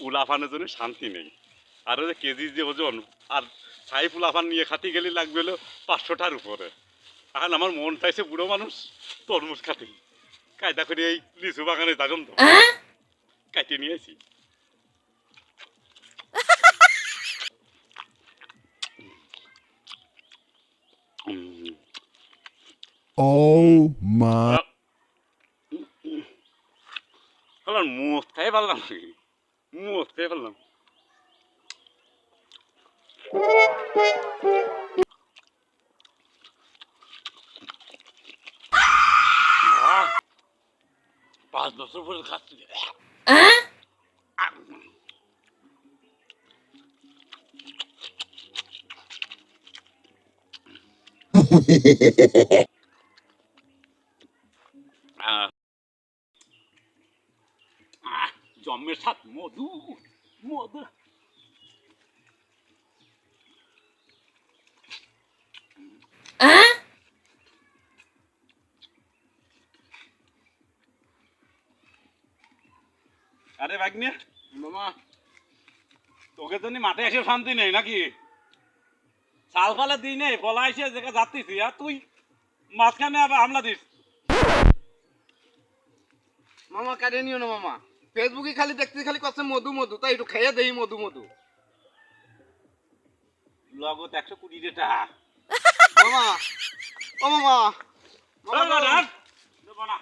উলাফানের জন্য শান্তি নেই। আর ওই যে কেজি যে ওজন, আর ছাই ফুলাফান নিয়ে খাতি গেলে লাগবে হলো 500টার উপরে। এখন আমার মন চাইছে বুড়ো মানুষ তরমুজ খাতে, কায়দা করে এই লিচু বাগানে দাগম তো কাটিয়ে নিয়েছি। Oh my. মুখ খাই পারলাম, মুখ খাই পারলাম। আহ, 5 বছর পরে খাচ্ছি। জন্মের সাথ মধু, মধু। আরে ভাগ্নে মামা, তোকে তো মাঠে এসে শান্তি নেই নাকি? চাল ফালে দিই নেই, বলা এসে জায়গা যাচ্ছিস আর তুই মাঝখানে আবার হামলা দিস। মামা কাটে নিও না মামা, ফেসবুকে খালি দেখতে খালি কচ্ছে মধু মধু, তাই একটু খেয়ে দেই মধু মধু। লগত 120 টাকা মামা ও মামা, মামা দেবো না।